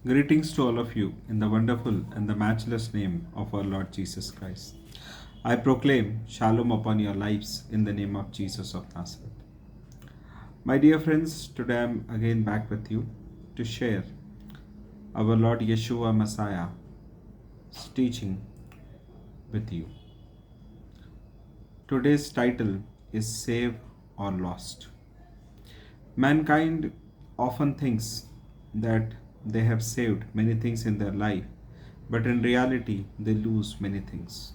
Greetings to all of you in the wonderful and the matchless name of our Lord Jesus Christ. I proclaim shalom upon your lives in the name of Jesus of Nazareth. My dear friends, today I'm again back with you to share our Lord Yeshua Messiah's teaching with you. Today's title is Save or Lost. Mankind often thinks that they have saved many things in their life, but in reality, they lose many things.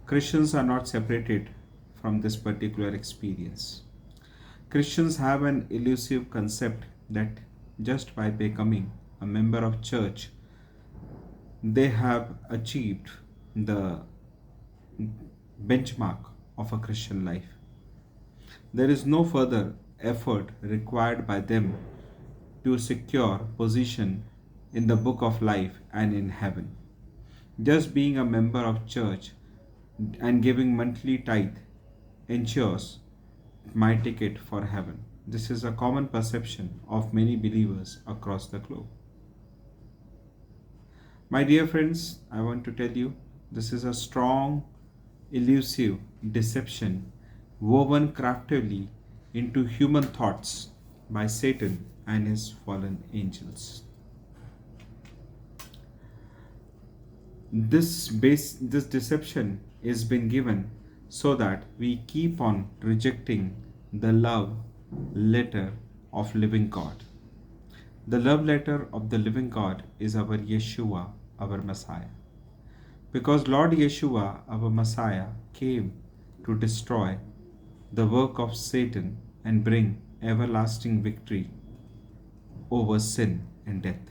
Christians are not separated from this particular experience. Christians have an elusive concept that just by becoming a member of church, they have achieved the benchmark of a Christian life. There is no further effort required by them to secure position in the book of life and in heaven. Just being a member of church and giving monthly tithe ensures my ticket for heaven. This is a common perception of many believers across the globe. My dear friends, I want to tell you this is a strong, elusive deception woven craftily into human thoughts by Satan and his fallen angels. This deception is been given so that we keep on rejecting the love letter of living God. The love letter of the living God is our Yeshua, our Messiah. Because Lord Yeshua, our Messiah, came to destroy the work of Satan and bring everlasting victory over sin and death.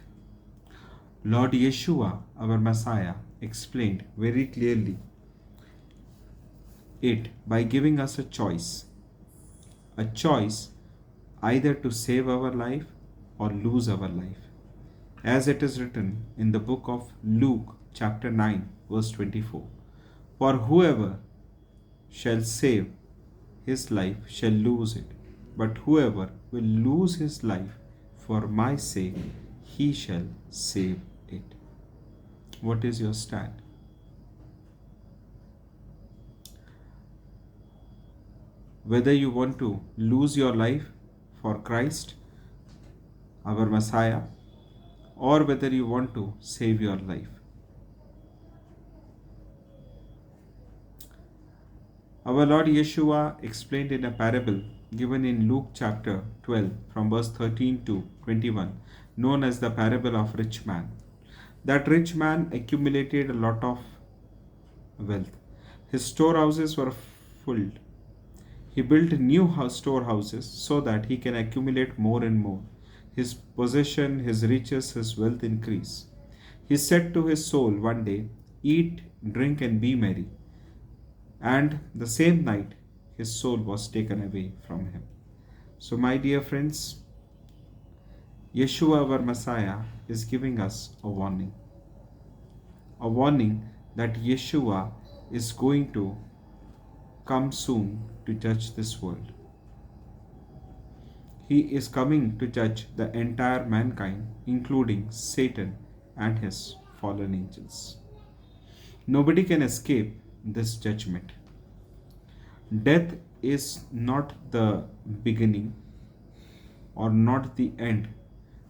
Lord Yeshua, our Messiah, explained very clearly it by giving us a choice either to save our life or lose our life. As it is written in the book of Luke, chapter 9, verse 24, for whoever shall save his life shall lose it, but whoever will lose his life for my sake, he shall save it. What is your stand? Whether you want to lose your life for Christ, our Messiah, or whether you want to save your life. Our Lord Yeshua explained in a parable given in Luke chapter 12 from verse 13 to 21, known as the parable of rich man. That rich man accumulated a lot of wealth. His storehouses were full. He built new storehouses so that he can accumulate more and more. His possession, his riches, his wealth increase. He said to his soul one day, eat, drink, and be merry. And the same night, his soul was taken away from him. So, my dear friends, Yeshua, our Messiah, is giving us a warning. A warning that Yeshua is going to come soon to judge this world. He is coming to judge the entire mankind, including Satan and his fallen angels. Nobody can escape this judgment. Death is not the beginning or not the end,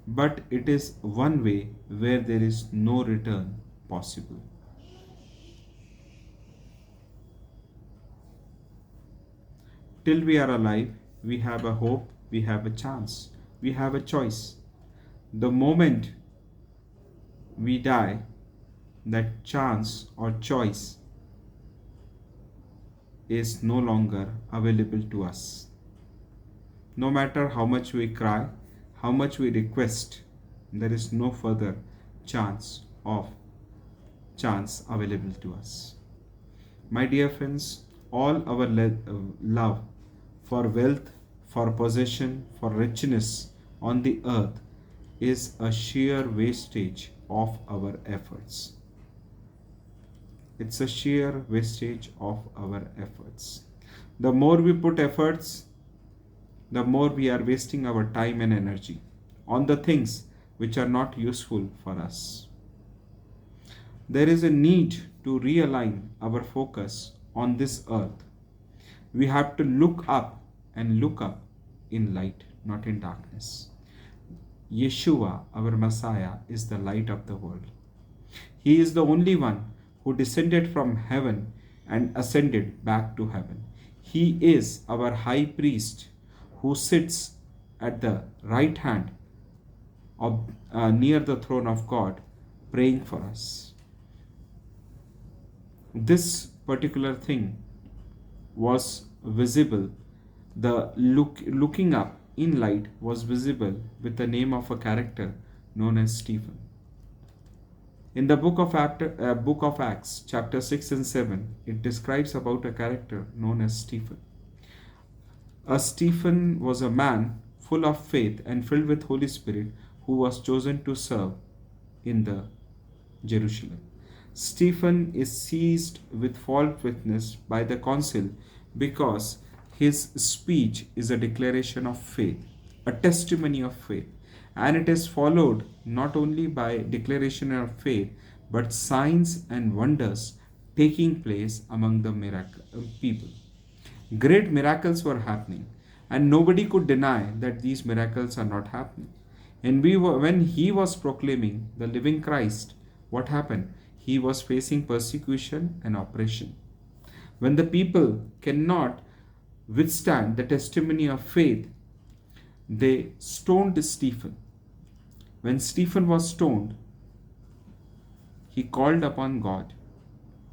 but it is one way where there is no return possible. Till we are alive, we have a hope, we have a chance, we have a choice. The moment we die, that chance or choice is no longer available to us. No matter how much we cry, how much we request, there is no further chance available to us. My dear friends, all our love for wealth, for possession, for richness on the earth is a sheer wastage of our efforts. It's a sheer wastage of our efforts. The more we put efforts, the more we are wasting our time and energy on the things which are not useful for us. There is a need to realign our focus on this earth. We have to look up and look up in light, not in darkness. Yeshua, our Messiah, is the light of the world. He is the only one who descended from heaven and ascended back to heaven. He is our high priest who sits at the right hand of, near the throne of God, praying for us. This particular thing was visible. The looking up in light was visible with the name of a character known as Stephen. In the book of Acts, chapter 6 and 7, it describes about a character known as Stephen. Stephen was a man full of faith and filled with Holy Spirit who was chosen to serve in the Jerusalem. Stephen is seized with false witness by the council because his speech is a declaration of faith, a testimony of faith, and it is followed not only by declaration of faith but signs and wonders taking place among the people. Great miracles were happening, and nobody could deny that these miracles are not happening. And when he was proclaiming the living Christ, what happened? He was facing persecution and oppression. When the people cannot withstand the testimony of faith, they stoned Stephen. When Stephen was stoned, he called upon God,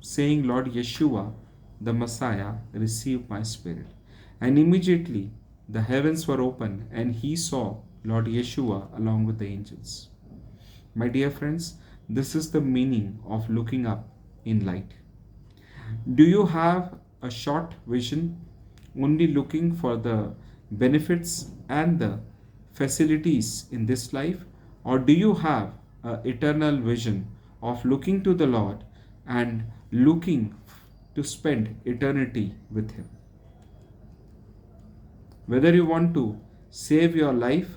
saying, Lord Yeshua, the Messiah, receive my spirit. And immediately the heavens were opened, and he saw Lord Yeshua along with the angels. My dear friends, this is the meaning of looking up in light. Do you have a short vision, only looking for the benefits and the facilities in this life? Or do you have an eternal vision of looking to the Lord and looking to spend eternity with Him? Whether you want to save your life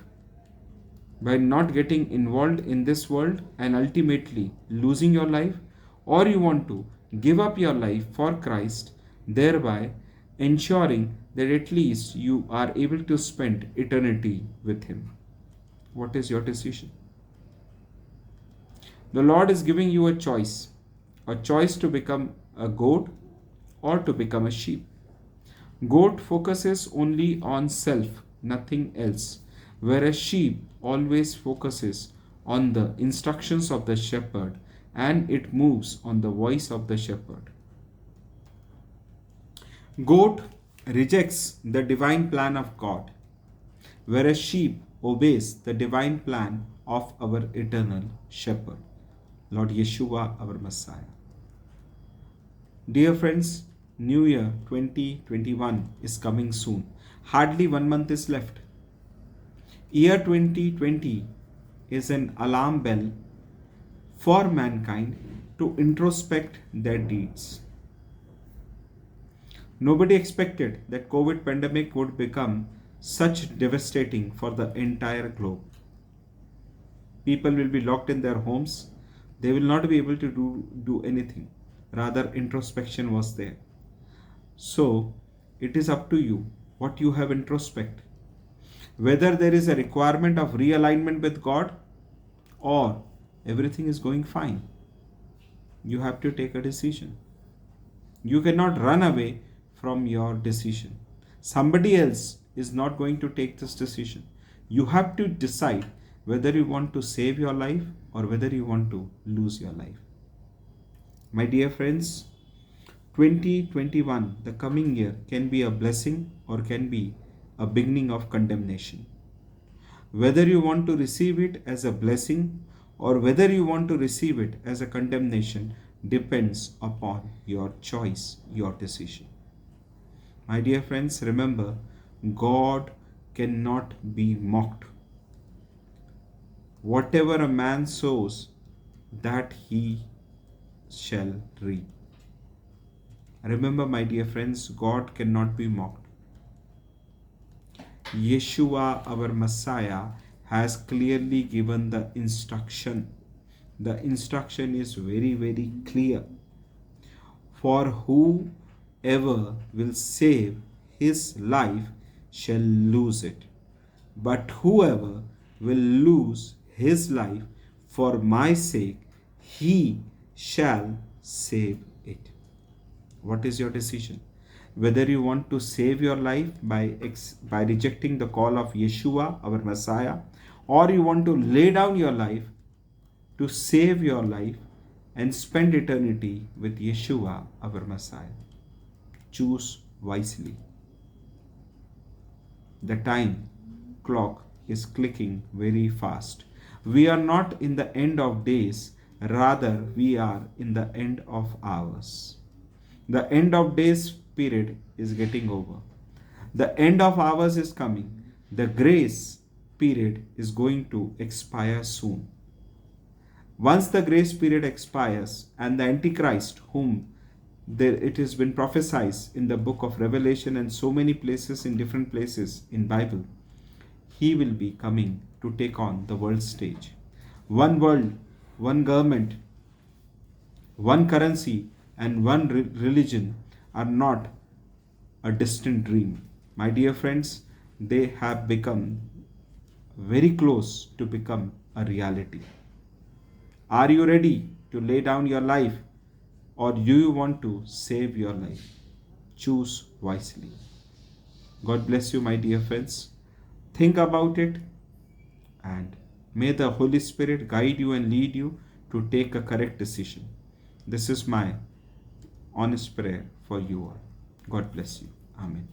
by not getting involved in this world and ultimately losing your life, or you want to give up your life for Christ, thereby ensuring that at least you are able to spend eternity with Him. What is your decision? The Lord is giving you a choice to become a goat or to become a sheep. Goat focuses only on self, nothing else, whereas sheep always focuses on the instructions of the shepherd and it moves on the voice of the shepherd. Goat rejects the divine plan of God, whereas sheep obeys the divine plan of our eternal shepherd, Lord Yeshua, our Messiah. Dear friends, New Year 2021 is coming soon. Hardly 1 month is left. Year 2020 is an alarm bell for mankind to introspect their deeds. Nobody expected that COVID pandemic would become such devastating for the entire globe. People will be locked in their homes. They will not be able to do anything. Rather, introspection was there. So, it is up to you what you have introspect. Whether there is a requirement of realignment with God or everything is going fine. You have to take a decision. You cannot run away from your decision. Somebody else is not going to take this decision. You have to decide whether you want to save your life or whether you want to lose your life. My dear friends, 2021, the coming year, can be a blessing or can be a beginning of condemnation. Whether you want to receive it as a blessing or whether you want to receive it as a condemnation depends upon your choice, your decision. My dear friends, remember, God cannot be mocked. Whatever a man sows, that he shall reap. Remember, my dear friends, God cannot be mocked. Yeshua, our Messiah, has clearly given the instruction. The instruction is very, very clear. For whoever will save his life shall lose it, but whoever will lose his life for my sake, he shall save it. What is your decision? Whether you want to save your life by rejecting the call of Yeshua, our Messiah, or you want to lay down your life to save your life and spend eternity with Yeshua, our Messiah. Choose wisely. The time clock is clicking very fast. We are not in the end of days, rather, we are in the end of hours. The end of days period is getting over. The end of hours is coming. The grace period is going to expire soon. Once the grace period expires and the Antichrist, whom it has been prophesied in the book of Revelation and so many places in different places in Bible, he will be coming to take on the world stage. One world, one government, one currency, and one religion are not a distant dream. My dear friends, they have become very close to become a reality. Are you ready to lay down your life, or do you want to save your life? Choose wisely. God bless you, my dear friends. Think about it, and may the Holy Spirit guide you and lead you to take a correct decision. This is my honest prayer for you all. God bless you. Amen.